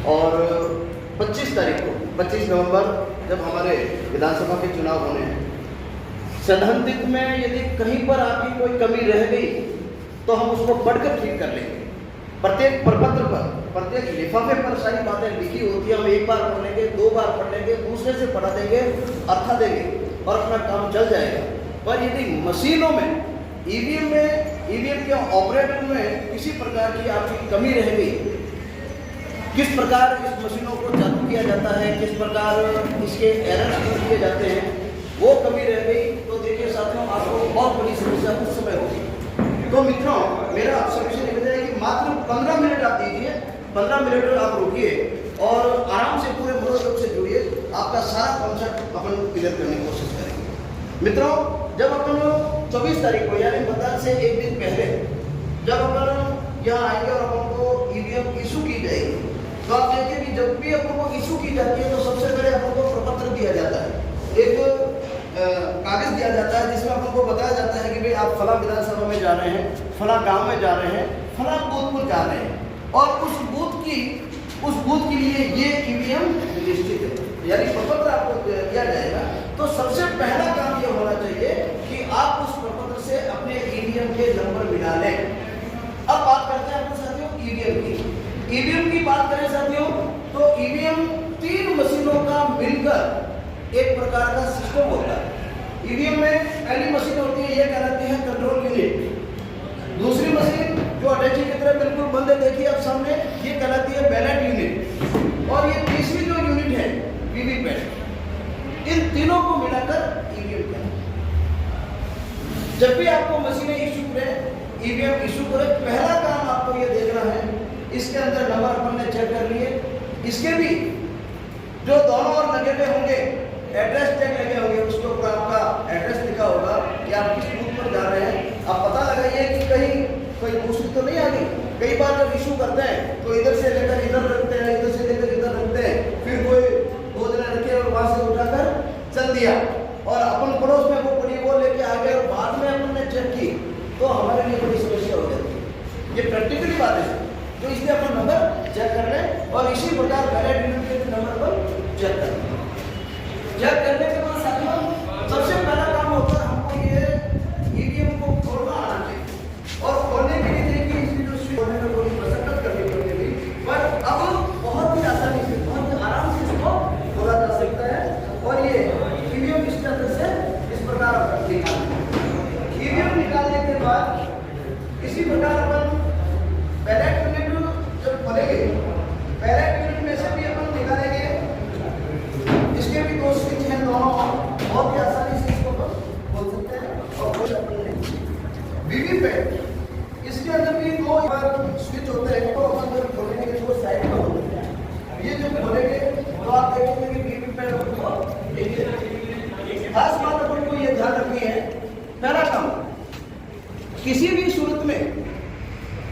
और 25 तारीख को 25 नवंबर जब हमारे विधानसभा के चुनाव होने हैं, सैद्धांतिक में यदि कहीं पर आपकी कोई कमी रह गई तो हम उसको पढ़कर ठीक कर लेंगे। प्रत्येक प्रपत्र पर, प्रत्येक लिफाफे पर सारी बातें लिखी होती है, हम एक बार पढ़ लेंगे, 2 बार पढ़ लेंगे, दूसरे से पढ़ा देंगे, अर्था देंगे और अपना काम चल जाएगा। पर यदि मशीनों में, ईवीएम के ऑपरेटर में किसी प्रकार की आपकी कमी रह गई, किस प्रकार इस मशीनों को चालू किया जाता है, किस प्रकार इसके एरर्स दूर किए जाते हैं, वो कमी रह गई तो देखिए साथियों, आपको बहुत बड़ी समस्या उस समय होगी। तो मित्रों, मेरा आप सभी से निवेदन है कि मात्र 15 मिनट आप दीजिए, 15 मिनट आप रुकिए और आराम से पूरे मनोयोग से जुड़िए, आपका सारा कॉन्सेप्ट अपन क्लियर करने की कोशिश करेंगे। मित्रों, जब अपन 24 तारीख को यानी मतदान से एक दिन पहले जब अपन यहाँ आएंगे और अपन को ईवीएम इशू की जाएगी, तो आप देखिए कि जब भी अपन को इशू की जाती है तो सबसे पहले अपन को प्रपत्र दिया जाता है, एक कागज दिया जाता है जिसमें अपन को बताया जाता है कि भाई आप फला विधानसभा में जा रहे हैं, फला गांव में जा रहे हैं, फला बूथ पर जा रहे हैं और उस बूथ के लिए ये ईवीएम निश्चित है, यानी प्रपत्र आपको दिया जाएगा। तो सबसे पहला काम ये होना चाहिए कि आप उस प्रपत्र से अपने ईवीएम के नंबर मिला लें। अब बात करते हैं अपने साथियों ईवीएम की। ईवीएम की बात करें साथियों तो ईवीएम 3 मशीनों का मिलकर एक प्रकार का सिस्टम होता है। ईवीएम में पहली मशीन होती है, ये कहलाती है कंट्रोल यूनिट। दूसरी मशीन जो अटैची की तरह बिल्कुल बंद है, देखिए आप सामने, ये कहलाती है बैलेट यूनिट। और ये तीसरी जो यूनिट है वीवीपैट। इन तीनों को मिलाकर ईवीएम है। जब भी आपको मशीनें इशू करें, ईवीएम इशू करें, पहला काम आपको ये देखना है, इसके अंदर नंबर अपन ने चेक कर लिए, इसके भी जो दोनों ओर लगे हुए होंगे एड्रेस टैग लगे होंगे, उसके ऊपर आपका एड्रेस लिखा होगा कि आप किस बूथ पर जा रहे हैं। आप पता लगाइए कि कहीं कोई दूसरी तो नहीं आ गई। कई बार जब इशू करते हैं तो इधर से लेकर इधर रखते हैं, इधर से लेकर इधर रखते हैं, फिर कोई 2 दिन रखे और वहां से उठाकर चल दिया और अपन पड़ोस में वो पड़ी वो लेके आ गए और बाद में अपन ने चेक की तो हमारे लिए बड़ी समस्या हो जाती है। ये प्रैक्टिकली बात है, तो इसलिए अपन नंबर चेक कर लें और इसी प्रकार बैलेट यूनिट के नंबर पर चेक कर लें। चेक करने के बाद साथियों सबसे पहला काम होता है हमको ये ईवीएम को खोलना आना चाहिए और खोलने के लिए देखिए इसकी जो स्विच होने में थोड़ी मशक्कत करनी पड़ेगी, पर अब बहुत ही आसानी से, बहुत ही आराम से इसको खोला जा सकता है। और ये ईवीएम इस तरह से इस प्रकार निकालना। ईवीएम निकालने के बाद इसी प्रकार अपन बैलेट यूनिट जब खोलेंगे, बैलेट यूनिट में से भी अपन निकालेंगे, इसके भी 2 स्विच हैं दोनों, बहुत ही आसानी से इसको खोल सकते हैं। और वीवीपैट इसके अंदर भी 2 स्विच होते हैं, तो अपन जब खोलेंगे तो 2 साइड में होते हैं। ये जो खोलेंगे तो आप देखेंगे कि वीवीपैट को खास बात अपन को ये ध्यान रखनी है, पहला काम किसी भी सूरत में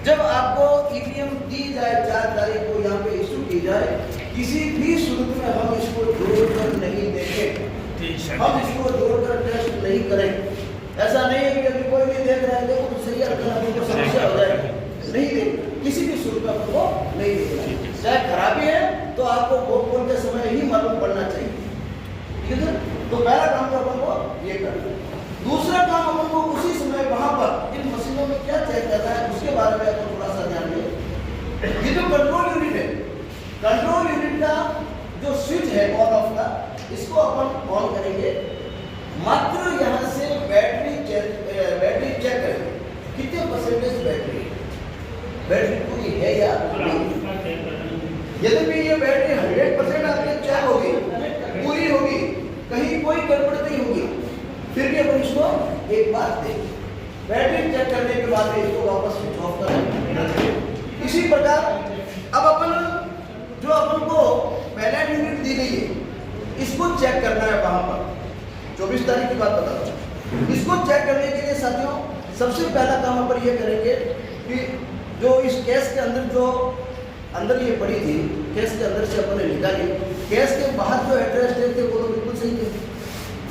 जब आपको ईवीएम दी जाए 4 तारीख को यहाँ पे इशू की जाए, किसी भी सूरत में हम इसको जोड़कर नहीं देंगे, हम इसको जोड़कर टेस्ट नहीं करें। ऐसा नहीं है कि अभी कोई भी देख रहा है तो सही आपको समस्या हो जाएगी, नहीं देंगे, किसी भी सूरत में आपको नहीं देंगे। चाहे खराबी है तो आपको वोट बोलते समय ही मालूम पड़ना चाहिए, ठीक है। तो पहला काम तो अपन को ये करना। दूसरा काम अपन को उसी समय वहां पर इन मशीनों में क्या चेक करना है उसके बारे में अपन थोड़ा सा ध्यान दें। ये जो कंट्रोल यूनिट है, कंट्रोल यूनिट का जो स्विच है ऑन ऑफ का, इसको अपन ऑन करेंगे। मात्र यहाँ से बैटरी चेक करेंगे कितने परसेंटेज बैटरी पूरी है या नहीं। यदि ये बैटरी 100% आपके चेक होगी, पूरी होगी, कहीं कोई गड़बड़ नहीं होगी, फिर भी अपन इसको एक बार देखें। बैटरी चेक करने के बाद इसको वापस स्विच ऑफ करें। इसी प्रकार अब अपन को बैलेट यूनिट दी गई है, इसको चेक करना है वहां पर। 24 तारीख की बात बता रहा हूं। इसको चेक करने के लिए साथियों सबसे पहला काम अपन ये करेंगे कि जो इस केस के अंदर जो अंदर ये पड़ी थी, केस के अंदर से अपन ने निकाली, केस के बाहर जो एड्रेस टैग थे वो तो बिल्कुल सही थे।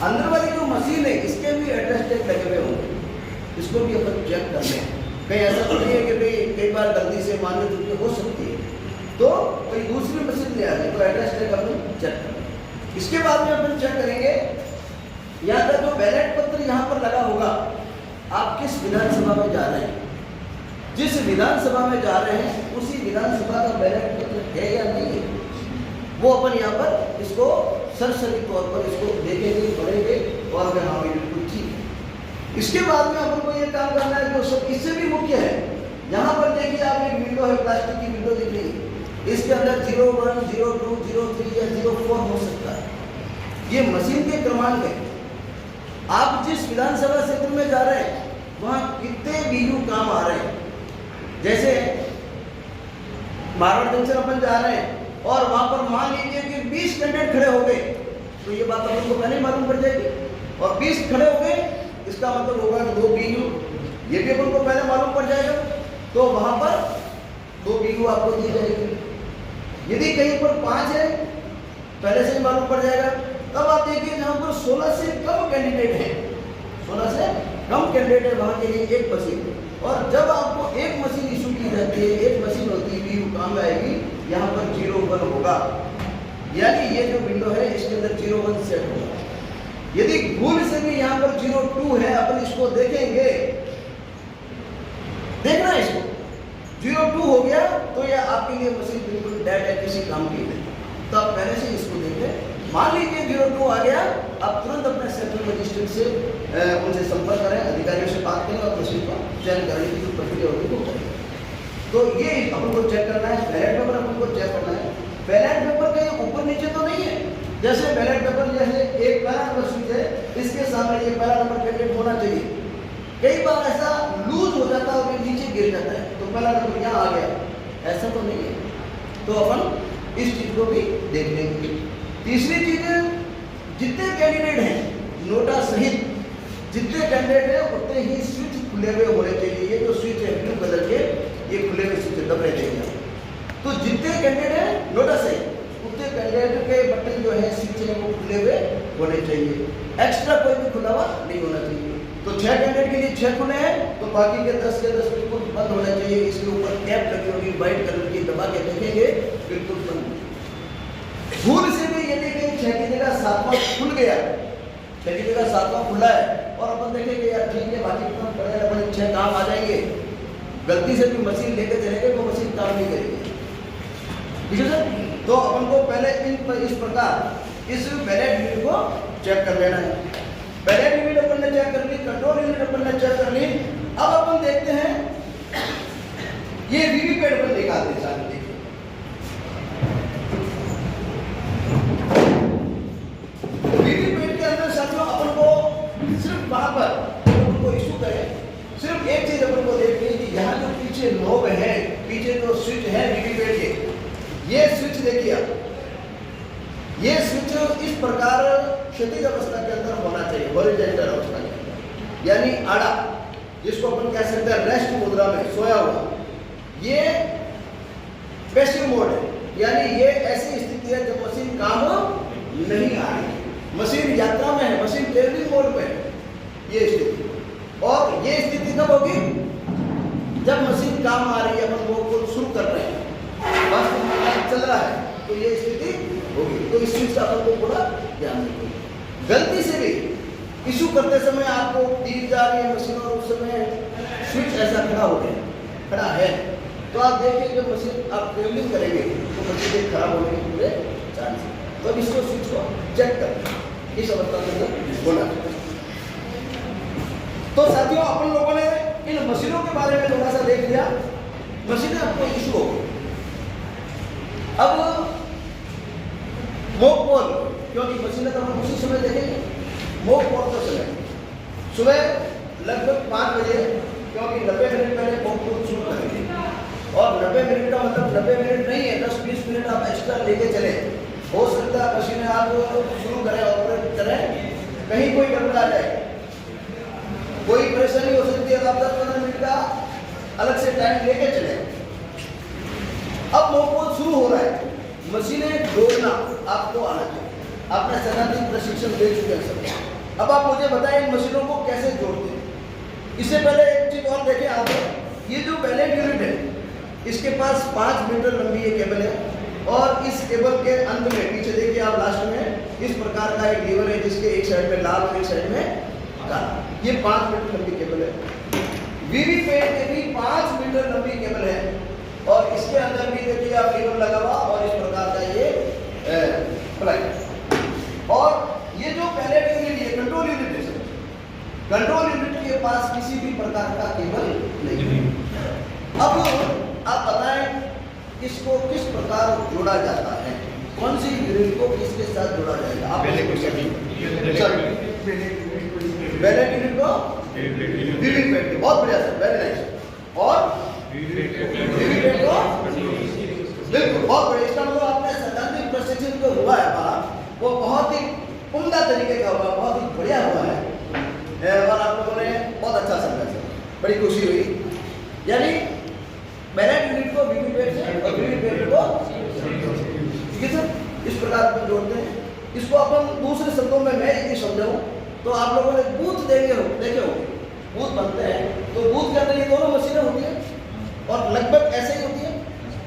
अंदर वाली जो मशीन है इसके भी एड्रेस टैग लगे हुए होंगे, इसको भी अपन चेक कर लें। कहीं ऐसा तो नहीं है कि भाई कई बार गलती से मान लो हो सकती है, तो कोई दूसरी इसके बाद में अपन चेक करेंगे यहाँ का जो बैलेट पत्र यहाँ पर लगा होगा, आप किस विधानसभा में जा रहे हैं, जिस विधानसभा में जा रहे हैं उसी विधानसभा का बैलेट पत्र है या नहीं है, वो अपन यहाँ पर इसको सरसरी तौर पर इसको देखेंगे, पढ़ेंगे और अगर हाँ बिल्कुल ठीक है। इसके बाद में अपन को ये काम करना है जो सब इससे भी मुख्य है। यहाँ पर देखिए आप एक विंडो है, प्लास्टिक की विंडो दिख रही है, इसके अंदर 01, 02, 03 या 04 हो सकता है। ये मशीन के क्रमांक है। आप जिस विधानसभा क्षेत्र में जा रहे हैं वहाँ कितने बीयू काम आ रहे हैं, जैसे मारवाड़ जंक्शन अपन जा रहे हैं और वहां पर मान लीजिए कि 20 कैंडिडेट खड़े हो गए, तो ये बात अपन को पहले मालूम पड़ जाएगी। और 20 खड़े हो गए इसका मतलब होगा कि 2 बीयू, ये भी अपन को पहले मालूम पड़ जाएगा, तो वहां पर 2 बीयू आपको दी जाएगी। यदि कहीं पर 5 है पहले से ही मालूम पड़ जाएगा। तब आप देखिए जहां पर 16 से कम कैंडिडेट है, 16 से कम कैंडिडेट है, वहां के लिए एक मशीन। और जब आपको एक मशीन इशू की जाती है, एक मशीन होती है, बीयू काम आएगी, यहाँ पर 01 होगा, यानी ये जो विंडो है इसके अंदर 01 सेट होगा। यदि भूल से भी यहाँ पर 02 है, अपन इसको देखेंगे, देखना है इसको 02 हो गया तो यह आपके लिए मशीन बिल्कुल डेड है, किसी काम की नहीं। तो आप पहले से इसको देख लें। मान लीजिए 02 आ गया, आप तुरंत अपने सेक्टर मजिस्ट्रेट से उनसे संपर्क करें, अधिकारियों से बात करें और मशीन को चयन करने की जो प्रक्रिया होगी वो करें। तो ये अपन को चेक करना है। बैलेट पेपर अपन को चेक करना है। बैलेट पेपर कहीं ऊपर नीचे तो नहीं है, जैसे बैलेट पेपर जैसे एक पहला नंबर सीट है, इसके सामने ये पहला नंबर कैंडिडेट होना चाहिए। कई बार ऐसा लूज हो जाता है और नीचे गिर जाता है, तो पहला नंबर यहाँ आ गया, ऐसा तो नहीं है। तो अपन इस चीज को भी देख लेंगे। तीसरी चीज, जितने कैंडिडेट हैं नोटा सहित जितने कैंडिडेट हैं उतने ही स्विच खुले हुए होने चाहिए। ये जो स्विच है ब्लू कलर के, ये खुले हुए स्विच दब रहे चाहिए। तो जितने कैंडिडेट हैं नोटा सहित उतने कैंडिडेट के बटन जो है स्विच है वो खुले हुए होने चाहिए, एक्स्ट्रा कोई भी खुला हुआ नहीं होना चाहिए। तो 6 कैंडिडेट के लिए 6 खुले हैं, तो बाकी के 10 के 10 बिल्कुल बंद होना चाहिए। इसके ऊपर कैप लगी होगी व्हाइट कलर की, दबा के देखेंगे बिल्कुल बंद। भूल से भी यदि कहीं 6 की जगह 7वां खुल गया, 6 की जगह 7वां खुला है और अपन देखेंगे यार ठीक है बाकी काम करें, अपन 6 काम आ जाएंगे, गलती से भी मशीन लेकर चलेंगे तो मशीन काम नहीं करेगी, ठीक है सर। तो अपन को पहले इस प्रकार इस बैलेट यूनिट को चेक कर लेना है। बैलेट यूनिट अपन ने चेक कर ली, कंट्रोल यूनिट अपन ने चेक कर ली। अब अपन देखते हैं ये वीवीपैट पर निकालते हैं सारे। वीवीपैट के अंदर साथियों अपन को सिर्फ वहां पर अपन को इशू करें, सिर्फ एक चीज अपन को देखनी है कि यहाँ जो पीछे नोब है, पीछे जो स्विच है वीवीपैट के, ये स्विच देखिए आप, ये स्विच इस प्रकार क्षैतिज अवस्था के अंदर होना चाहिए, हॉरिजॉन्टल अवस्था के अंदर, यानी आड़ा, जिसको अपन कह सकते हैं रेस्ट मुद्रा में सोया हुआ। ये पैसिव मोड है, यानी ये ऐसी स्थिति है जब मशीन काम नहीं आ रही, मशीन यात्रा में है, मशीन ट्रेवलिंग मोड में है, ये स्थिति। और ये स्थिति कब होगी? जब मशीन काम आ रही है, अपन वो को शुरू कर रहे हैं, वास्तव में चल रहा है, तो ये स्थिति होगी। तो इस चीज का अपन को थोड़ा ध्यान रखिए। गलती से भी इशू करते समय आपको दी जा रही है मशीन और उस समय स्विच ऐसा खड़ा हो गया, खड़ा है, तो आप देखिए जब मशीन आप ट्रेवलिंग करेंगे तो मशीन खराब होने के पूरे चांस है। तो अब इसको स्विच को चेक कर इस अवस्था के अंदर होना चाहिए। तो साथियों अपन लोगों ने इन मशीनों के बारे में थोड़ा सा देख लिया, मशीनें आपको इशू हो गई। अब मोक पोल, क्योंकि मशीनें तो हम उसी समय देखेंगे, मोक पोल का समय सुबह लगभग 5 बजे, क्योंकि 90 मिनट पहले मोक पोल शुरू करेंगे। और 90 मिनट का मतलब 90 मिनट नहीं है, 10-20 मिनट आप एक्स्ट्रा लेके चले। हो सकता है मशीनें आप शुरू करें, ऑपरेट करें, कहीं कोई गड़बड़ आ जाए, कोई परेशानी हो सकती है, तो आप 10-15 मिनट का अलग से टाइम लेके चले। अब मोक पोल शुरू हो रहा है, मशीनें जोड़ना आपको आना चाहिए, आपने सैद्धांतिक प्रशिक्षण ले चुके हैं सब। अब आप मुझे बताएं इन मशीनों को कैसे जोड़ते हैं। इससे पहले एक चीज और देखें आप, ये जो बैलेट यूनिट है इसके पास 5 मीटर लंबी ये केबल है और इस केबल के अंत में पीछे देखिए आप लास्ट में इस प्रकार का एक लीवर है जिसके एक साइड में लाल और एक साइड में काला। ये 5 मीटर लंबी केबल है। वीवीपैट के भी 5 मीटर लंबी केबल है और इसके अंदर भी देखिए आप केबल लगा हुआ और इस प्रकार का ये प्लग। और ये जो पैलेट यूनिट है कंट्रोल यूनिट है, कंट्रोल यूनिट के पास किसी भी प्रकार का केबल नहीं है। अब आप बताएं इसको किस प्रकार जोड़ा जाता है, कौन सी यूनिट को किसके साथ जोड़ा जाएगा? आप बैलेट यूनिट को वीवीपैट को, बहुत बढ़िया सर, वेरी नाइस। और वीवीपैट को बिल्कुल बहुत बढ़िया। इसका मतलब आपने सैद्धांतिक प्रशिक्षण जो हुआ है बात वो बहुत ही उम्दा तरीके का हुआ, बहुत ही बढ़िया हुआ है और आप लोगों ने बहुत अच्छा समझा सर, बड़ी खुशी हुई। यानी बैलेट यूनिट को वीवीपैट से और वीवीपैट को, ठीक है सर, इस प्रकार अपन जोड़ते हैं। इसको अपन दूसरे शब्दों में मैं यदि समझाऊं तो आप लोगों ने बूथ देखे हो, बूथ बनते हैं तो बूथ के अंदर ये दोनों मशीनें होती हैं और लगभग ऐसे ही होती है।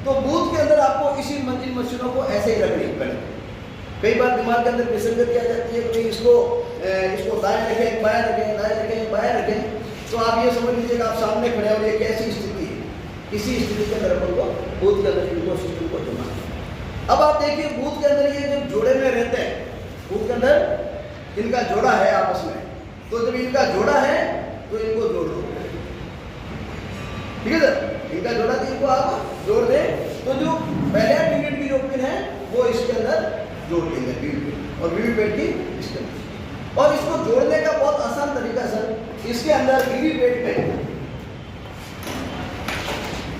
तो बूथ के अंदर आपको इसी इन मशीनों को ऐसे ही रखनी पड़ेगी। कई बार दिमाग के अंदर विसंगति आ जाती है कि इसको दाएं रखें, बाएं रखें, दाएं रखें, बाएं रखें। तो आप ये समझ लीजिएगा आप सामने खड़े हो, ये कैसी स्थिति है, इसी स्थिति के अंदर अपन को बूथ के अंदर इनको सिस्टम को जोड़ना है। अब आप देखिए बूथ के अंदर ये जब जोड़े में रहते हैं, बूथ के अंदर इनका जोड़ा है आपस में, तो जब इनका जोड़ा है तो इनको जोड़ दो, ठीक है सर, इनका जोड़ा थी इनको आप जोड़ दें तो जो बैलेट यूनिट की जो पिन है वो इसके अंदर जोड़ देंगे वीवीपैट और वीवीपैट की इसके अंदर। और इसको जोड़ने का बहुत आसान तरीका सर, इसके अंदर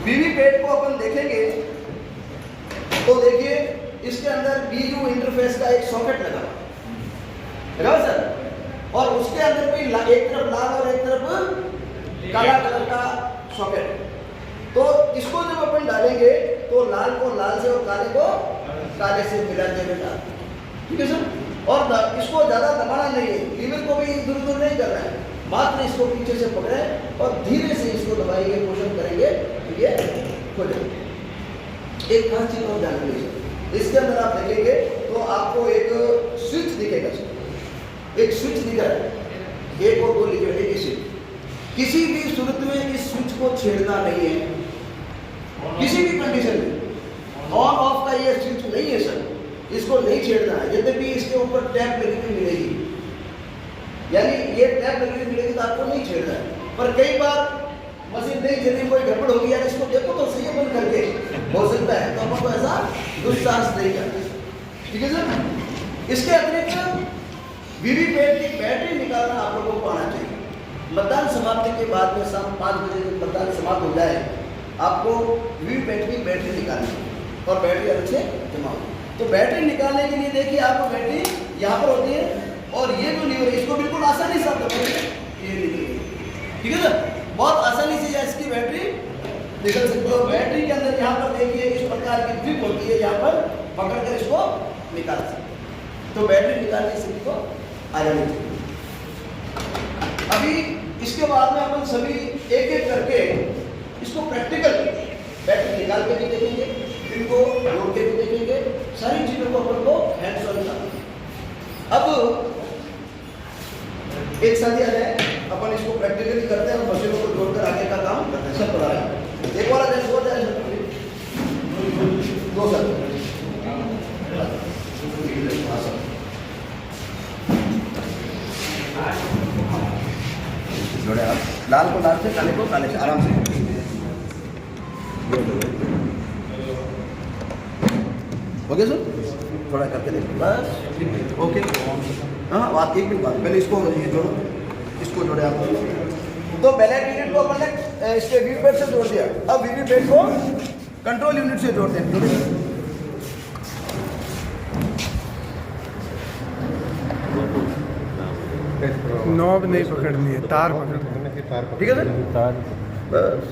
वीवीपैट को अपन देखेंगे तो देखिए इसके अंदर बीयू इंटरफेस का एक सॉकेट लगा हुआ सर, और उसके अंदर भी एक तरफ लाल और एक तरफ काला कलर का सॉकेट। तो इसको जब अपन डालेंगे तो लाल को लाल से और काले को काले से मिला देगा, ठीक है सर। और इसको ज्यादा दबाना नहीं है, लीवर को भी दूर दूर नहीं करना है, मात्र इसको पीछे से पकड़े और धीरे से इसको दबाएंगे, पोषण करेंगे, ठीक है, हो जाएगा। एक खास चीज और जान लीजिए, इसके अंदर आप देखेंगे तो आपको एक स्विच दिखेगा, एक स्विच दिख रहा है, 1 और 2 लिखे हुए एक स्विच। किसी भी सूरत में इस स्विच को छेड़ना नहीं है, किसी भी कंडीशन में। ऑन ऑफ का ये स्विच नहीं है सर, इसको नहीं छेड़ना है। यद्यपि इसके ऊपर टैप लगी हुई मिलेगी, यानी ये टैप लगी हुई मिलेगी तो आपको नहीं छेड़ना है। पर कई बार मशीन नहीं चली, कोई गड़बड़ होगी, यार इसको देखो तो सही बंद करके हो सकता है, तो अपन को ऐसा दुस्साहस नहीं करना, ठीक है सर। इसके अतिरिक्त वीवीपैट की बैटरी निकालना आप लोगों को आना चाहिए। मतदान समाप्ति के बाद में शाम 5 बजे जब मतदान समाप्त हो जाए आपको वीवीपैट की बैटरी निकालनी और बैटरी अलग से जमा हो। तो बैटरी निकालने के लिए देखिए आपको बैटरी यहाँ पर होती है और ये जो लीवर है इसको बिल्कुल आसानी से आप दबाएंगे, ये निकलेगी, ठीक है सर। बहुत आसानी से इसकी बैटरी निकल सकती है। और बैटरी के अंदर यहाँ पर देखिए इस प्रकार की ग्रिप होती है, यहाँ पर पकड़ कर इसको निकाल सकते हैं। तो बैटरी निकालने से इसको आ जानी चाहिए। अभी इसके बाद में अपन सभी एक एक करके इसको प्रैक्टिकल बैटरी निकाल के भी देखेंगे, इनको जोड़ के भी देखेंगे, सारी चीजों को अपन को हैंड्स ऑन करना। अब एक साथ ही आ जाए, अपन इसको प्रैक्टिकली करते हैं और मशीनों को जोड़कर आगे का काम करते हैं। सब बता रहे हैं, एक वाला जैसे हो जाए दो सर जोड़े आप, लाल को लाल से, काले को काले से, आराम से ओके सर, थोड़ा करके देखो बस, ओके। हाँ बात एक मिनट बाद पहले इसको ये जोड़ो, इसको जोड़े आप। तो बैलेट यूनिट को अपन ने इसके वीवीपैट से जोड़ दिया, अब वीवीपैट को कंट्रोल यूनिट से जोड़ते हैं। नॉब नहीं पकड़नी है, तार पकड़नी है, ठीक है सर। बस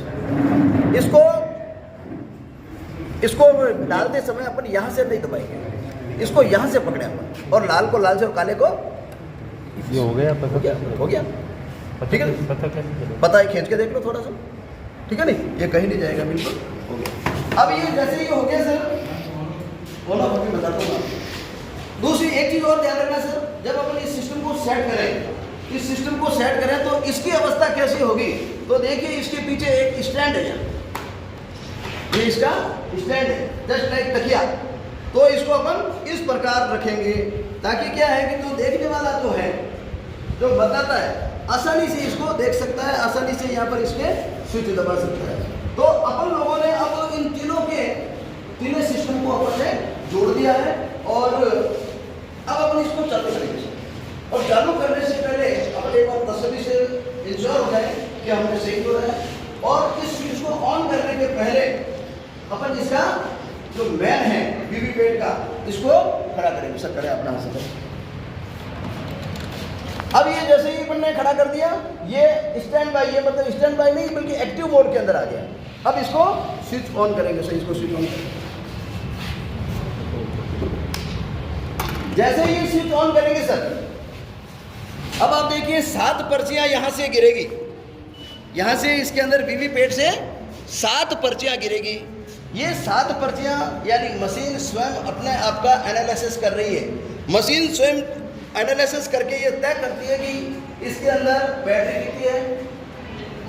इसको डालते समय अपन यहाँ से नहीं दबाएंगे, इसको यहाँ से पकड़े अपन और लाल को लाल से और काले को ये हो गया, हो गया, ठीक है। पता है, खींच के देख लो थोड़ा सा, ठीक है, नहीं ये कहीं नहीं जाएगा, बिल्कुल हो गया। अब ये जैसे ही हो गया सर, बोला अभी बताता हूँ। दूसरी एक चीज और ध्यान रखना सर, जब अपन इस सिस्टम को सेट करें, इस सिस्टम को सेट करें तो इसकी अवस्था कैसी होगी? तो देखिए इसके पीछे एक स्टैंड है, ये इसका स्टैंड है, जस्ट लाइक तकिया। तो इसको अपन इस प्रकार रखेंगे ताकि क्या है कि जो देखने वाला जो है, जो बताता है, आसानी से इसको देख सकता है, आसानी से यहाँ पर इसके स्विच दबा सकता है। तो अपन लोगों ने अब इन तीनों सिस्टम को अपन ने जोड़ दिया है और अब अपन इसको चालू करेंगे। और चालू करने से पहले अपन एक बार तसल्ली से इंश्योर हो जाए कि हमने सही जोड़ा है। और इस स्विच को ऑन करने के पहले अपन इसका जो मैन है वीवीपैट का, इसको खड़ा करेंगे। सर खड़े अपना हाथ से। अब ये जैसे ही अपन ने खड़ा कर दिया, ये स्टैंड बाई, ये मतलब स्टैंड बाई नहीं बल्कि एक्टिव मोड के अंदर आ गया। अब इसको स्विच ऑन करेंगे। सर इसको स्विच ऑन करेंगे। जैसे ही स्विच ऑन करेंगे सर, अब आप देखिए 7 पर्चियां यहां से गिरेगी, यहां से इसके अंदर वीवीपैट से 7 पर्चियां गिरेगी। ये 7 पर्चियां यानी मशीन स्वयं अपने आप का एनालिसिस कर रही है। मशीन स्वयं एनालिसिस करके ये तय करती है कि इसके अंदर बैटरी कितनी है,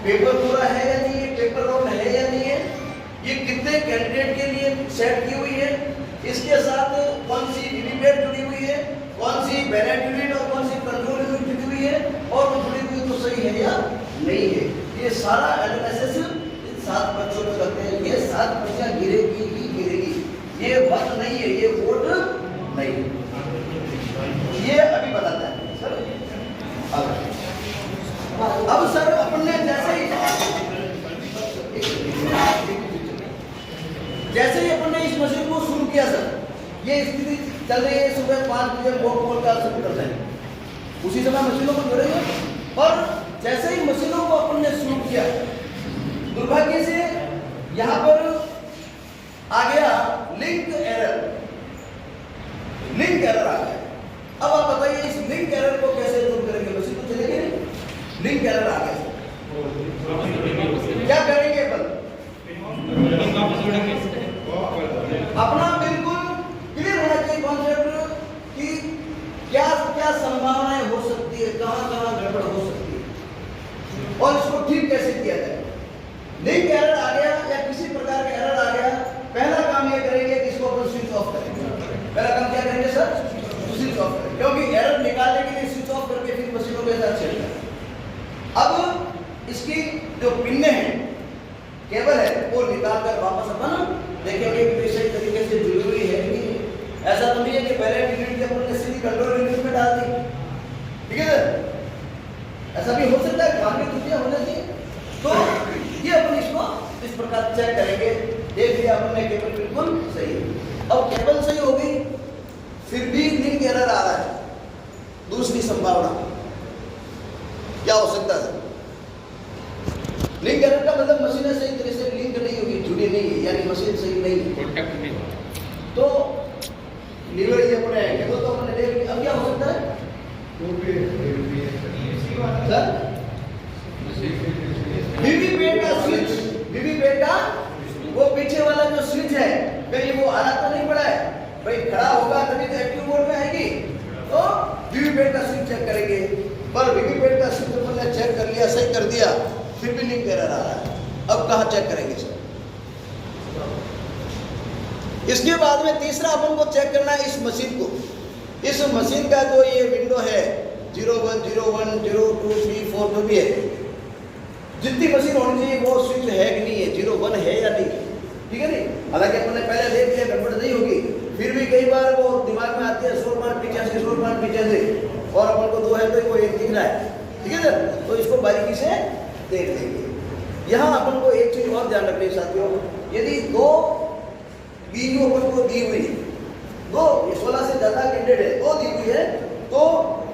पेपर पूरा है या नहीं है, पेपर राउंड है या नहीं है, ये कितने कैंडिडेट के लिए सेट की हुई है, इसके साथ कौन सी वीवीपैट जुड़ी हुई है, कौन सी बैलेट यूनिट और कौन सी कंट्रोल यूनिट जुड़ी हुई है, और वो जुड़ी हुई तो सही है या नहीं है। ये सारा एनालिसिस इन 7 पर्चियों में करते हैं। ये 7 पर्चियां गिरेगी ही गिरेगी, ये मत नहीं है, ये वोट नहीं है। ये अभी बताता है सर। अब सर अपन ने जैसे ही अपन ने इस मशीन को शुरू किया सर, ये स्थिति चल रही है, सुबह 5 बजे वोट पोल का शुरू करते हैं, उसी समय मशीनों को जोड़ेंगे। और जैसे ही मशीनों को अपन ने शुरू किया, दुर्भाग्य से यहाँ पर आ गया लिंक एरर, लिंक एरर आ गया। अब आप बताइए इस लिंक एरर को कैसे दूर करेंगे? मशीन तो चलेगी नहीं, लिंक एरर आ गया, क्या करेंगे अपन? अपना बिल्कुल क्लियर होना चाहिए कॉन्सेप्ट कि क्या क्या संभावनाएं हो सकती है, कहां कहां गड़बड़ हो सकती है और इसको ठीक कैसे किया जाए। लिंक एरर आ गया या किसी प्रकार का एरर आ गया, पहला काम ये करेंगे कि इसको अपन स्विच ऑफ करेंगे। पहला काम क्या करेंगे सर? स्विच ऑफ करेंगे, क्योंकि एरर निकालने के लिए स्विच ऑफ करके फिर मशीनों के साथ चलता है। अब इसकी जो पिन्ने हैं, केबल है, वो निकाल कर वापस अपन देखेंगे कि सही तरीके से जुड़ी हुई है कि नहीं। ऐसा तो नहीं है कि पहले यूनिट के अपन ने सीधी कंट्रोल यूनिट में डाल दी, ठीक है सर? ऐसा भी हो सकता है, काफी त्रुटियां होने चाहिए। तो ये अपन इसको इस प्रकार चेक करेंगे। देख लिया अपन ने केबल बिल्कुल सही है। अब केबल सही हो गई, फिर भी लिंक एरर आ रहा है, दूसरी संभावना क्या हो सकता है? लिंक एरर का मतलब मशीन सही तरह से लिंक नहीं होगी, जुड़ी नहीं है, यानी मशीन सही नहीं है। तो लीवर ये अपने केबल तो अपने देख लिया। अब क्या हो सकता है सर? वीवीपैट का स्विच, वीवीपैट का वो पीछे वाला जो स्विच है, कहीं वो आला तो नहीं पड़ा है भाई, खड़ा होगा तभी तो एक्टिव मोड में आएगी। तो वीवीपैट का स्विच चेक करेंगे, पर वीवीपैट का स्विच हमने चेक कर लिया, सही कर दिया, फिर भी लिंक एरर आ रहा है। अब कहां चेक करेंगे सर? इसके बाद में तीसरा अपन को चेक करना है इस मशीन को। इस मशीन का जो ये विंडो है 01, 01, 02, 3, 4 जो भी है, जितनी मशीन होनी चाहिए वो स्विच है कि नहीं है, 01 है या नहीं, ठीक है नहीं? हालांकि अपन ने पहले देख लिया, गड़बड़ नहीं होगी, फिर भी कई बार वो दिमाग में आती है 16 और अपन को 2 है तो वो 1 दिख रहा है, ठीक है सर? तो इसको बारीकी से देख लेंगे। यहाँ अपन को एक चीज और ध्यान रखनी है साथियों, यदि 2 बीयू अपन को दी हुई है, 2 ये 16 से ज्यादा कैंडिडेट है, 2 दी हुई है, तो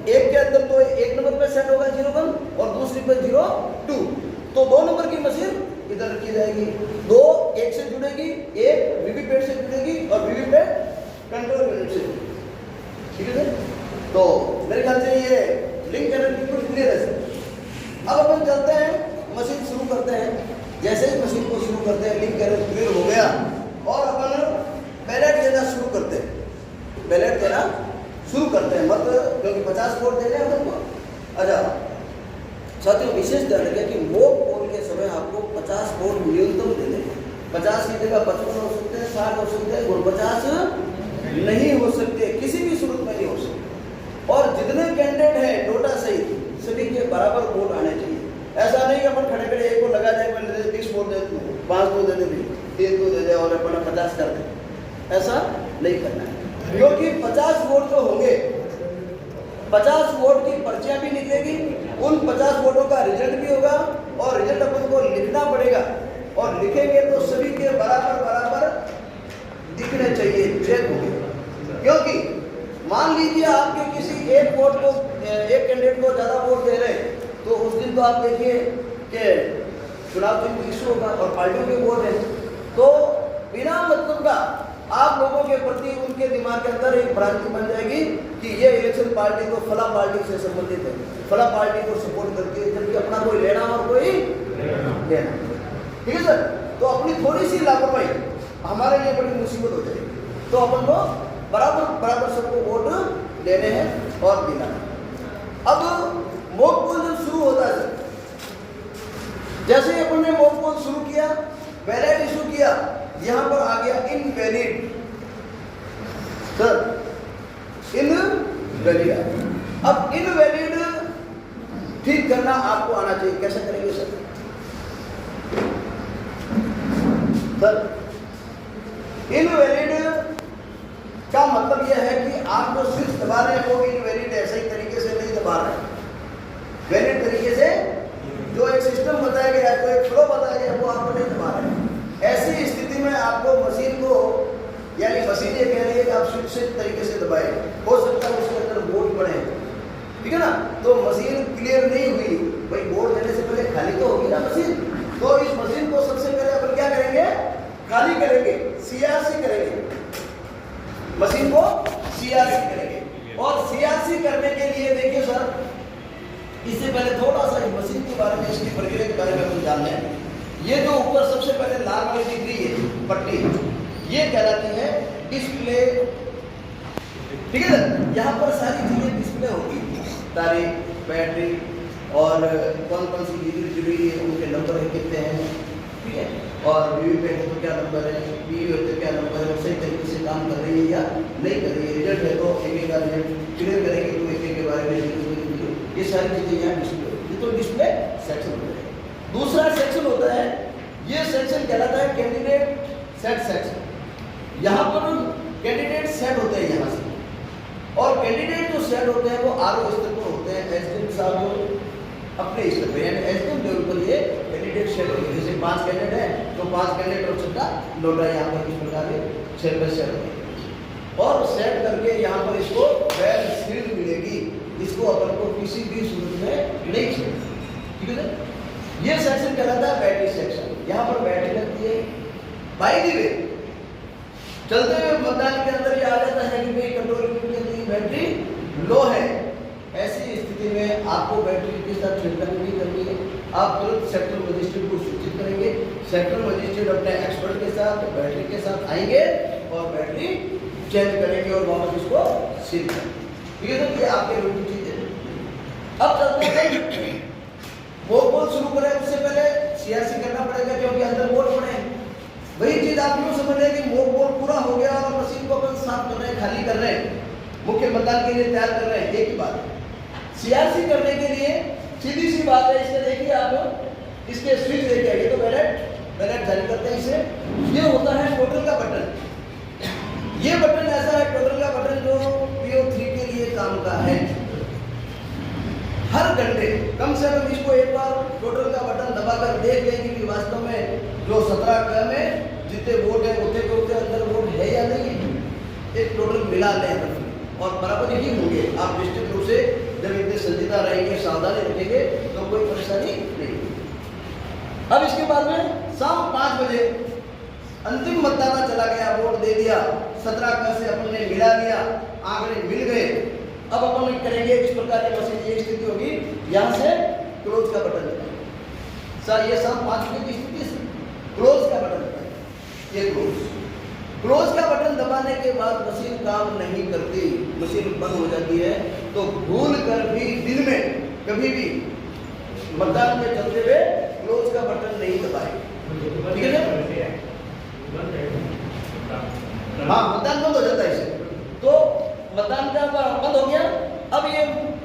एक के अंदर तो 1 नंबर पे सेट होगा 01 और दूसरी पे 02, तो 2 नंबर की मशीन इधर रखी जाएगी। 2 1 से जुड़ेगी, 1 वीवीपैट से जुड़ेगी और वीवीपैट कंट्रोल यूनिट से, ठीक है सर? तो मेरे ख्याल से ये लिंक एरर बिल्कुल क्लियर है सर। अब अपन चलते हैं, मशीन शुरू करते हैं। जैसे ही मशीन को शुरू करते हैं, लिंक एरर क्लियर हो गया और अपन बैलेट लेना शुरू करते हैं। बैलेट देना शुरू करते हैं, मतलब क्योंकि 50 वोट देने हैं हमको। अच्छा साथियों, विशेष ध्यान रखें कि मॉक पोल के समय आपको 50 वोट न्यूनतम देने हैं। 50 की जगह 55 हो सकते हैं, 60 हो सकते हैं, 49 नहीं हो सकते, किसी भी सूरत में नहीं हो सकते। और जितने कैंडिडेट हैं नोटा सहित सभी के बराबर वोट आने चाहिए। ऐसा नहीं कि अपन खड़े खड़े एक को लगा जाए, मैंने 20 वोट दे दूँ, 5 तो दे दे, 3 तो दे दे और अपन 50 कर दे, ऐसा नहीं करना है। क्योंकि 50 वोट जो होंगे, 50 वोट की पर्चियां भी निकलेगी, उन 50 वोटों का रिजल्ट भी होगा और रिजल्ट अपन को लिखना पड़ेगा, और लिखेंगे तो सभी के बराबर बराबर दिखने चाहिए, चेक होंगे। क्योंकि मान लीजिए आपके किसी एक वोट को, एक कैंडिडेट को ज़्यादा वोट दे रहे हैं, तो उस दिन तो आप देखिए कि चुनाव चिन्ह इशू होगा और पार्टियों के वोट है, तो बिना मतलब का आप लोगों के प्रति उनके दिमाग के अंदर एक भ्रांति बन जाएगी कि ये इलेक्शन पार्टी तो फला पार्टी से संबंधित है, फला पार्टी को सपोर्ट करती है, जबकि अपना कोई लेना और कोई लेना। ठीक है सर, तो अपनी थोड़ी सी लापरवाही हमारे लिए बड़ी मुसीबत हो जाएगी। तो अपन को बराबर बराबर सबको वोट देने हैं और देना है। अब मॉक पोल जब शुरू होता है सर, जैसे ही अपन ने मॉक पोल शुरू किया, बैलेट इशू किया, यहां पर आ गया इनवैलिड सर, इनवैलिड। अब इनवैलिड ठीक करना आपको आना चाहिए। कैसे करेंगे सर? इनवैलिड का मतलब यह है कि आप जो स्विच दबा रहे हैं वो इनवैलिड है, सही तरीके से नहीं दबा रहे हैं। वैलिड तरीके से जो एक सिस्टम बताया गया है, जो एक फ्लो बताया गया है, वो आपको नहीं दबा रहे हैं। ऐसी स्थिति में आपको मशीन को, यानी मशीन ये कह रही है कि आप स्विच से तरीके से दबाए, हो सकता है उसके अंदर वोट पड़े, ठीक है ना। तो मशीन क्लियर नहीं हुई, भाई वोट देने से पहले खाली तो होगी ना मशीन। तो इस मशीन को सबसे पहले अपन क्या करेंगे? खाली करेंगे, सीआरसी करेंगे, मशीन को सीआरसी करेंगे। और सीआरसी करने के लिए देखिए सर, इससे पहले थोड़ा सा मशीन के बारे में, इसकी प्रक्रिया के बारे में हम जानते हैं। ये जो ऊपर सबसे पहले लाल वाली दिख रही है पट्टी, ये कहलाती है डिस्प्ले, ठीक है सर। यहाँ पर सारी चीजें डिस्प्ले होगी, तारीख, बैटरी और कौन कौन सी चीजें जुड़ी है, उनके नंबर कितने हैं, ठीक है। और वीवीपैट तो क्या नंबर है, वीवीपैट तो क्या नंबर है, सही तरीके से काम कर रही है या नहीं कर रही है। रिजल्ट है तो एक का रिजल्ट क्लियर करेंगे, तो एक के बारे में ये सारी चीजें यहाँ डिस्प्ले, ये तो डिस्प्ले सेक्शन होता है। दूसरा सेक्शन होता है, ये सेक्शन कहलाता है कैंडिडेट सेट सेक्शन। यहाँ पर कैंडिडेट सेट होते हैं यहाँ से, और कैंडिडेट जो सेट होते हैं वो आरओ स्तर पर होते हैं, एसडीएम साहब अपने स्तर पर, यानी एसडीएम लेवल पर ये कैंडिडेट सेट होते हैं। जैसे 5 कैंडिडेट है तो 5 कैंडिडेट और छठा नोटा यहाँ पर इस प्रकार के सेट पर सेट होते हैं, और सेट करके यहाँ पर इसको वेल सील्ड मिलेगी, इसको अपन को किसी भी सूरत में नहीं चाहिए, ठीक है सर। ये सेक्शन कहलाता है बैटरी सेक्शन। यहाँ पर बैटरी लगती है। बाय द वे, चलते हुए मतदान के अंदर ये आ जाता है कि भाई कंट्रोल यूनिट की बैटरी लो है, ऐसी स्थिति में आपको बैटरी के साथ छिड़काव नहीं करनी है। आप तुरंत सेक्टर मजिस्ट्रेट को सूचित करेंगे, सेक्टर मजिस्ट्रेट अपने एक्सपर्ट के साथ बैटरी के साथ आएंगे और बैटरी चेंज करेंगे और वापस इसको सील करेंगे, ठीक है सर। ये आपके रूटीन चीजें। अब चलते हैं, वोट पोल शुरू करें उससे पहले सीआरसी करना पड़ेगा, क्योंकि अंदर वोट पड़े हैं। वही चीज आप यूँ समझ रहे कि वोट पोल पूरा हो गया और मशीन को अपन साफ कर रहे हैं, खाली कर रहे हैं, मुख्य मतदान के लिए तैयार कर रहे हैं, एक ही बात। सीआरसी करने के लिए सीधी सी बात है, इसके देखिए आप इसके स्विच देखिए, ये तो बैलेट जारी करते हैं इसे। ये होता है टोटल का बटन। ये बटन ऐसा है टोटल का बटन जो PO3 के लिए काम का है। हर घंटे कम से कम इसको एक बार टोटल का बटन दबाकर देख लेंगे कि वास्तव में जो 17 क्रम में जितने वोट है उतने के उतने अंदर वोट है या नहीं है। एक टोटल मिला लें और बराबर ही होंगे। आप निश्चित रूप से जब इतने संजीदा रहेंगे, सावधानी रखेंगे, तो कोई परेशानी नहीं। अब इसके बाद में शाम 5 बजे अंतिम मतदाता चला गया, वोट दे दिया, 17 क्रम से अपन ने मिला लिया, आंकड़े मिल गए। अब अपन करेंगे इस प्रकार की मशीन, ये स्थिति होगी, यहाँ से क्लोज का बटन दबाएं। सर ये शाम 5 बजे की स्थिति से क्लोज का बटन दबाएं, ये क्लोज। क्लोज का बटन दबाने के बाद मशीन काम नहीं करती, मशीन बंद हो जाती है। तो भूल कर भी दिन में कभी भी मतदान में चलते हुए क्लोज का बटन नहीं दबाए, ठीक है सर? हाँ, मतदान बंद हो जाता है इससे। तो मतदान का बंद हो गया। अब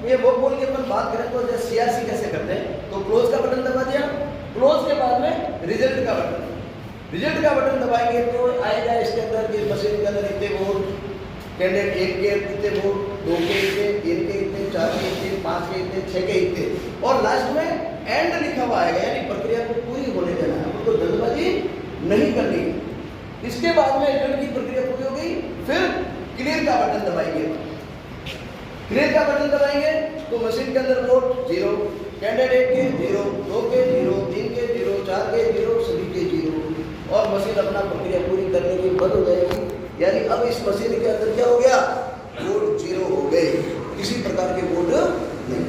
ये वो बोल के अपन बात करें तो जैसे सीआरसी कैसे करते हैं, तो क्लोज का बटन दबा दिया, क्लोज के बाद में रिजल्ट का बटन, रिजल्ट का बटन दबाएंगे तो आएगा इसके अंदर कि मशीन के अंदर इतने वोट, कैंडिडेट 1 के इतने वोट, 2 के इतने, 3 के इतने, 4 के इतने, 5 के इतने, 6 के इतने, और लास्ट में एंड लिखा हुआ आएगा, यानी प्रक्रिया को पूरी होने देना है, उनको जल्दबाजी नहीं करनी। इसके बाद में रिजल्ट की प्रक्रिया पूरी हो गई, फिर क्लियर का बटन दबाएंगे। क्लियर का बटन दबाएंगे तो मशीन के अंदर वोट 0, कैंडिडेट 1 के 0, 2 के 0, 3 के 0, 4 के 0, सभी के 0, और मशीन अपना प्रक्रिया पूरी करने की बंद हो जाएगी। यानी अब इस मशीन के अंदर क्या हो गया, वोट 0 हो गए, किसी प्रकार के वोट नहीं।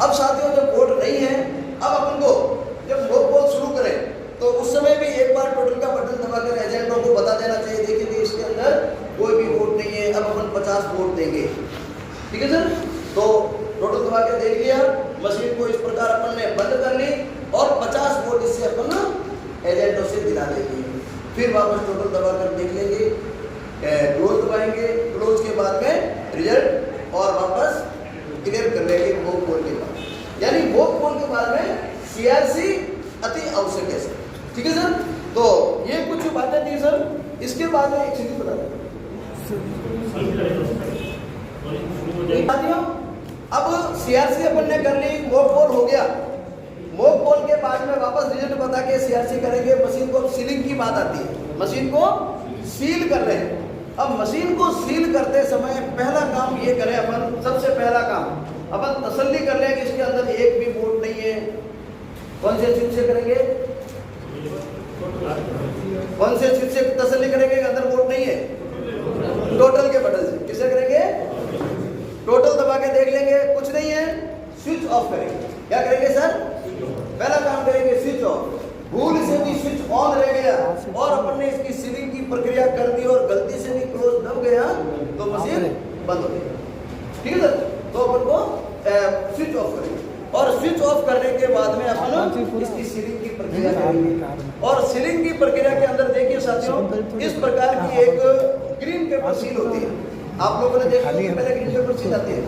अब साथियों जब वोट नहीं है, अब अपन को जब वोट पोल शुरू करें तो उस समय भी एक बार टोटल का बटन दबाकर एजेंटों को बता देना चाहिए, देखिए कि इसके अंदर कोई भी वोट नहीं है, अब अपन 50 वोट देंगे, ठीक है सर? तो टोटल दबा के देख लिया, मशीन को इस प्रकार अपन ने बंद कर ली और 50 वोट इससे अपन एजेंटों से दिला देंगे। फिर वापस टोटल दबा कर देख लेंगे, क्लोज दबाएंगे, क्लोज के बाद में रिजल्ट और वापस क्लियर कर लेंगे वोट पोल के बाद। यानी वोट पोल के बाद में सीआरसी अति आवश्यक है सर, ठीक है सर? तो ये कुछ बातें थी सर। इसके बाद में एक चीज बता दें साथियों, अब सीआरसी अपन ने कर ली, मॉक पोल हो गया, मॉक पोल के बाद में वापस रिजल्ट बता के सीआरसी करेंगे। मशीन को सीलिंग की बात आती है, मशीन को सील कर रहे हैं। अब मशीन को सील करते समय पहला काम ये करें अपन, सबसे पहला काम अपन तसल्ली कर लें कि इसके अंदर एक भी वोट नहीं है। कौन से चीज से करेंगे, कौन से चीज से तसल्ली करेंगे कि अंदर वोट नहीं है? टोटल के बटन से। किससे करेंगे? टोटल दबा के देख लेंगे, कुछ नहीं है, स्विच ऑफ करेंगे। क्या करेंगे सर? पहला काम करेंगे स्विच ऑफ। भूल से भी स्विच ऑन रह गया और अपन ने इसकी सीलिंग की प्रक्रिया कर दी और गलती से भी क्लोज दब गया तो मशीन बंद हो गई, ठीक है सर? तो अपन को स्विच ऑफ करेंगे और स्विच ऑफ करने के बाद में अपन इसकी सीलिंग की प्रक्रिया करेंगे। और सीलिंग की प्रक्रिया के अंदर देखिए साथियों, इस प्रकार की एक ग्रीन पेपर सील होती है। आप लोगों ने देखा पहले ग्रीन पेपर सील आती है,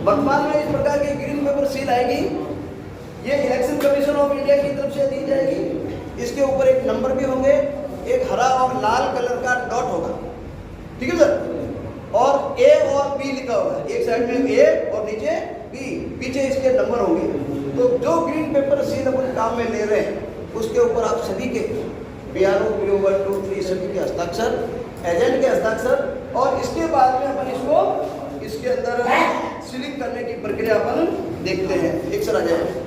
वर्तमान में इस प्रकार की ग्रीन पेपर सील आएगी। ये इलेक्शन कमीशन ऑफ इंडिया की तरफ से दी जाएगी। इसके ऊपर एक नंबर भी होंगे, एक हरा और लाल कलर का डॉट होगा, ठीक है सर? और ए और बी लिखा होगा, एक साइड में ए और नीचे बी, पीछे इसके नंबर होंगे। तो जो ग्रीन पेपर सील अपन काम में ले रहे हैं उसके ऊपर आप सभी के PRO, PO 1, 2, 3 सभी के हस्ताक्षर, एजेंट के हस्ताक्षर, और इसके बाद में अपन इसको इसके अंदर सीलिंग करने की प्रक्रिया अपन देखते हैं। एक सर आ जाए।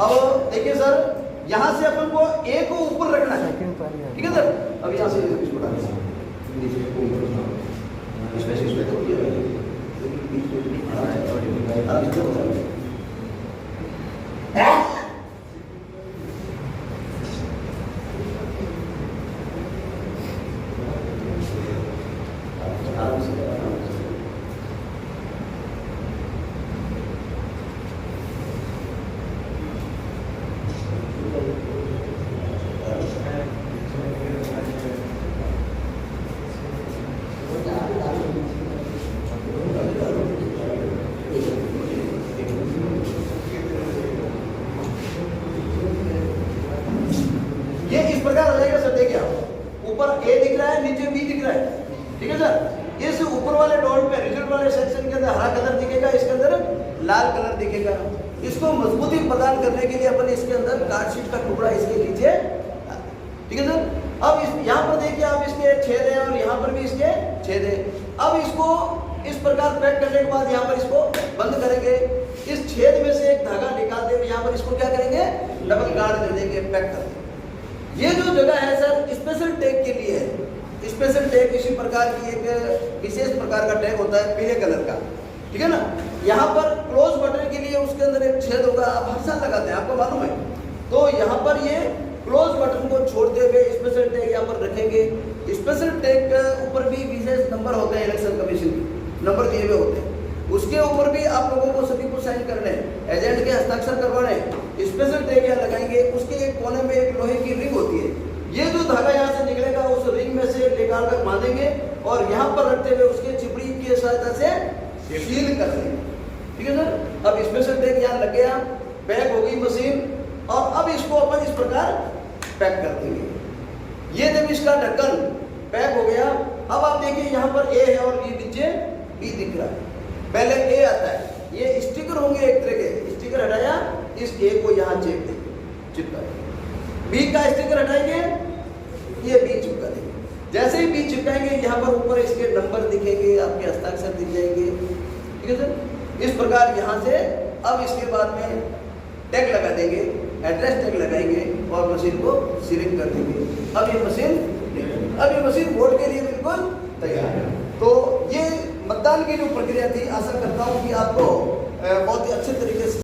अब देखिए सर, यहां से अपन को ए को ऊपर रखना है, ठीक है सर? अब यहां से लाल कलर दिखेगा। इसको मजबूती प्रदान करने के लिए अपन इसके अंदर कार्डशीट का टुकड़ा इसके नीचे, ठीक है सर? अब इस यहाँ पर देखिए आप, इसके छेद हैं और यहाँ पर भी इसके छेद हैं। अब इसको इस प्रकार पैक करने के बाद यहाँ पर इसको बंद करेंगे। इस छेद में से एक धागा निकाल देंगे, यहाँ पर इसको क्या करेंगे, डबल गार्ड कर देंगे, पैक कर देंगे। ये जो जगह है सर स्पेशल टैग के लिए है। स्पेशल टैग इसी प्रकार की एक विशेष प्रकार का टैग होता है, पीले कलर का। ठीक है ना। यहाँ पर क्लोज बटन के लिए उसके अंदर एक छेद होगा, आप हर साल लगाते हैं, आपको मालूम है। तो यहाँ पर ये क्लोज बटन को छोड़ते हुए स्पेशल टैग यहाँ पर रखेंगे। स्पेशल टैग के ऊपर भी विशेष नंबर होते हैं, इलेक्शन कमीशन के नंबर दिए हुए होते हैं, उसके ऊपर भी आप लोगों को सभी को साइन करने हैं, एजेंट के हस्ताक्षर करवाने हैं। स्पेशल टैग यहाँ लगाएंगे, उसके एक कोने में एक लोहे की रिंग होती है, ये जो धागा यहाँ से निकलेगा उस रिंग में से निकाल कर बांधेंगे और यहाँ पर रखते हुए उसके चिपड़ी की सहायता से सील कर देंगे। ठीक है सर। अब स्पेशल टैग यहाँ लग गया, पैक हो गई मशीन, और अब इसको अपन इस प्रकार पैक कर देंगे। ये जब इसका ढक्कन पैक हो गया, अब आप देखिए यहाँ पर ए है और ये नीचे बी दिख रहा है। पहले ए आता है, ये स्टिकर होंगे एक तरह के, स्टिकर हटाया, इस ए को यहाँ चिपका देंगे। बी का स्टिकर हटाएंगे, ये बी चिपका देंगे। जैसे ही बी चिपकाएंगे यहाँ पर ऊपर इसके नंबर दिखेंगे, आपके हस्ताक्षर दिख जाएंगे। ठीक है सर। इस प्रकार यहाँ से अब इसके बाद में टैग लगा देंगे, एड्रेस टैग लगाएंगे और मशीन को सीलिंग कर देंगे। अब ये मशीन वोट के लिए बिल्कुल तैयार है। तो ये मतदान की जो प्रक्रिया थी, आशा करता हूँ कि आपको बहुत ही अच्छे तरीके से